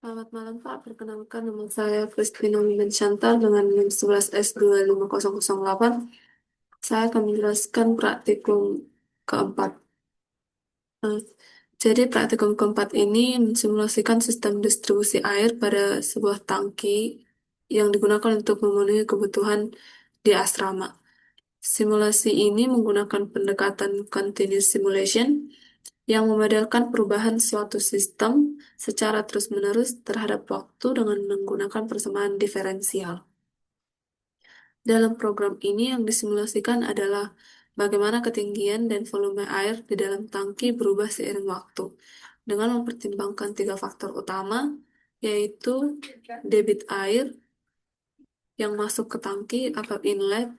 Selamat malam Pak, perkenalkan nama saya Christina Wimen Chantal dengan NIM 11S25008. Saya akan menjelaskan praktikum keempat. Eh, Jadi praktikum keempat ini mensimulasikan sistem distribusi air pada sebuah tangki yang digunakan untuk memenuhi kebutuhan di asrama. Simulasi ini menggunakan pendekatan continuous simulation yang memodelkan perubahan suatu sistem secara terus-menerus terhadap waktu dengan menggunakan persamaan diferensial. Dalam program ini yang disimulasikan adalah bagaimana ketinggian dan volume air di dalam tangki berubah seiring waktu, dengan mempertimbangkan tiga faktor utama, yaitu debit air yang masuk ke tangki atau inlet,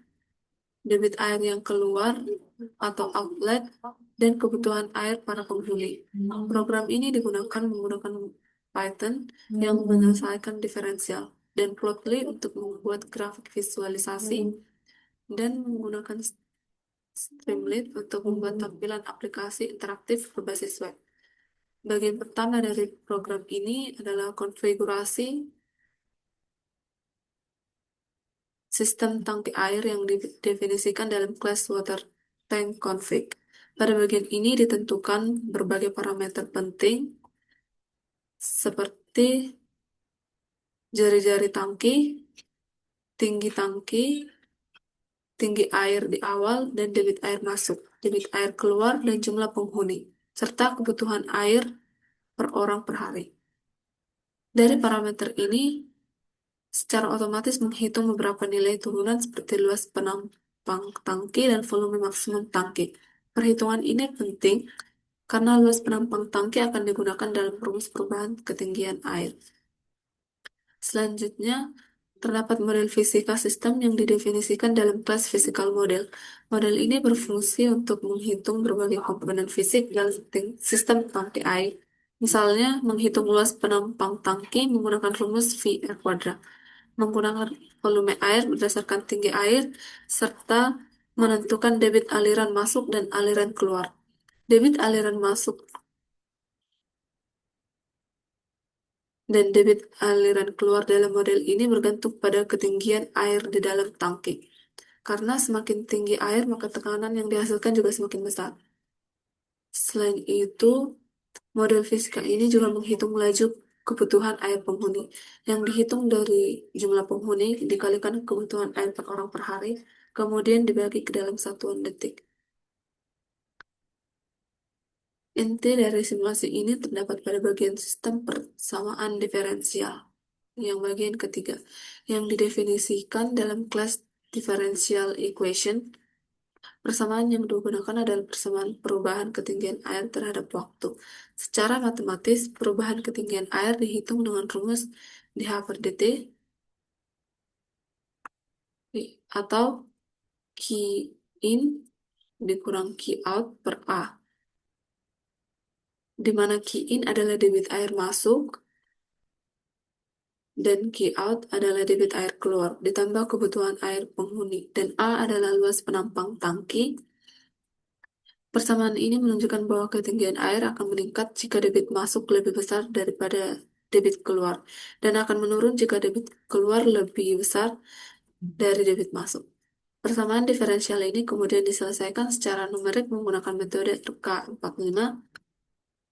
debit air yang keluar atau outlet, dan kebutuhan air para penghuni. Program ini digunakan menggunakan Python yang menyelesaikan diferensial dan Plotly untuk membuat grafik visualisasi dan menggunakan Streamlit untuk membuat tampilan aplikasi interaktif berbasis web. Bagian pertama dari program ini adalah konfigurasi sistem tangki air yang didefinisikan dalam kelas water tank config. Pada bagian ini ditentukan berbagai parameter penting seperti jari-jari tangki, tinggi tinggi air di awal, dan debit air masuk, debit air keluar, dan jumlah penghuni, serta kebutuhan air per orang per hari. Dari parameter ini, secara otomatis menghitung beberapa nilai turunan seperti luas penampang tangki dan volume maksimum tangki. Perhitungan ini penting karena luas penampang tangki akan digunakan dalam rumus perubahan ketinggian air. Selanjutnya, terdapat model fisika sistem yang didefinisikan dalam kelas physical model. Model ini berfungsi untuk menghitung berbagai komponen fisik dalam sistem tangki air. Misalnya, menghitung luas penampang tangki menggunakan rumus VR kuadrat, menggunakan volume air berdasarkan tinggi air, serta menentukan debit aliran masuk dan aliran keluar. Debit aliran masuk dan debit aliran keluar dalam model ini bergantung pada ketinggian air di dalam tangki. Karena semakin tinggi air, maka tekanan yang dihasilkan juga semakin besar. Selain itu, model fisika ini juga menghitung laju kebutuhan air penghuni, yang dihitung dari jumlah penghuni dikalikan kebutuhan air per orang per hari, kemudian dibagi ke dalam satuan detik. Inti dari simulasi ini terdapat pada bagian sistem persamaan diferensial, yang bagian ketiga, yang didefinisikan dalam kelas differential equation. Persamaan yang digunakan adalah persamaan perubahan ketinggian air terhadap waktu. Secara matematis, perubahan ketinggian air dihitung dengan rumus dH per dt atau Q in dikurang Q out per A, di mana Q in adalah debit air masuk dan Q out adalah debit air keluar, ditambah kebutuhan air penghuni, dan A adalah luas penampang tangki. Persamaan ini menunjukkan bahwa ketinggian air akan meningkat jika debit masuk lebih besar daripada debit keluar, dan akan menurun jika debit keluar lebih besar dari debit masuk. Persamaan diferensial ini kemudian diselesaikan secara numerik menggunakan metode RK45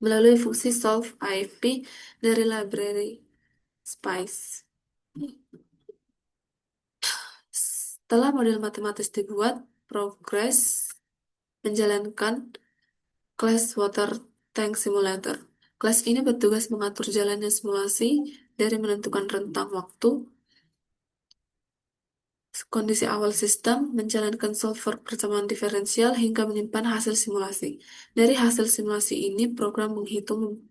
melalui fungsi solve IFP dari library SPICE. Setelah model matematis dibuat, progres menjalankan kelas Water Tank Simulator. Kelas ini bertugas mengatur jalannya simulasi dari menentukan rentang waktu, kondisi awal sistem, menjalankan solver persamaan diferensial, hingga menyimpan hasil simulasi. Dari hasil simulasi ini, program menghitung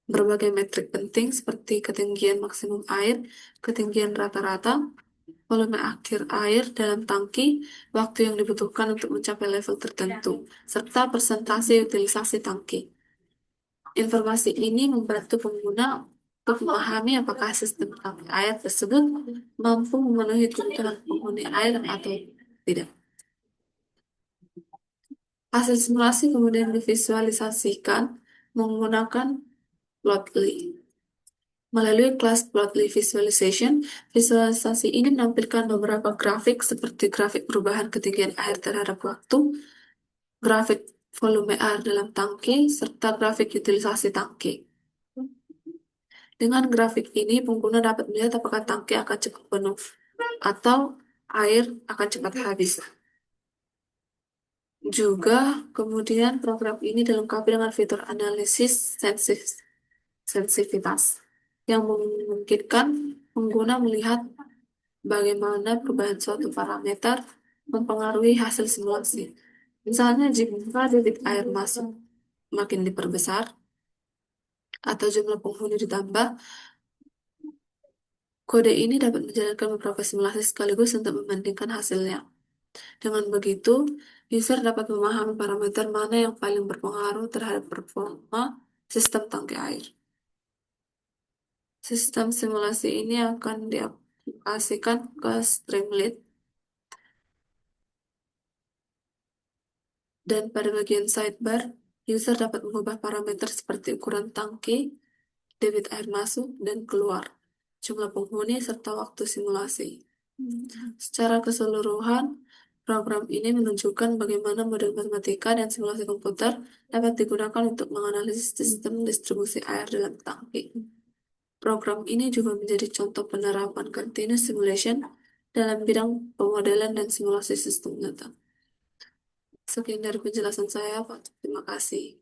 berbagai metrik penting seperti ketinggian maksimum air, ketinggian rata-rata, volume akhir air dalam tangki, waktu yang dibutuhkan untuk mencapai level tertentu, serta persentase utilisasi tangki. Informasi ini membantu pengguna untuk memahami apakah sistem tangki air tersebut mampu memenuhi kebutuhan penghuni air atau tidak. Hasil simulasi kemudian divisualisasikan menggunakan Plotly. Melalui kelas Plotly Visualization, visualisasi ini menampilkan beberapa grafik seperti grafik perubahan ketinggian air terhadap waktu, grafik volume air dalam tangki, serta grafik utilisasi tangki. Dengan grafik ini, pengguna dapat melihat apakah tangki akan cepat penuh atau air akan cepat habis. Juga, kemudian program ini dilengkapi dengan fitur analisis sensitivitas yang memungkinkan pengguna melihat bagaimana perubahan suatu parameter mempengaruhi hasil simulasi. Misalnya, jika debit air masuk makin diperbesar atau jumlah penghuni ditambah, kode ini dapat menjalankan beberapa simulasi sekaligus untuk membandingkan hasilnya. Dengan begitu, user dapat memahami parameter mana yang paling berpengaruh terhadap performa sistem tangki air. Sistem simulasi ini akan diaplikasikan ke Streamlit, dan pada bagian sidebar, user dapat mengubah parameter seperti ukuran tangki, debit air masuk dan keluar, jumlah penghuni, serta waktu simulasi. Secara keseluruhan, program ini menunjukkan bagaimana model matematika dan simulasi komputer dapat digunakan untuk menganalisis sistem distribusi air dalam tangki. Program ini juga menjadi contoh penerapan continuous simulation dalam bidang pemodelan dan simulasi sistem data. Sekian dari penjelasan saya, Pak. Terima kasih.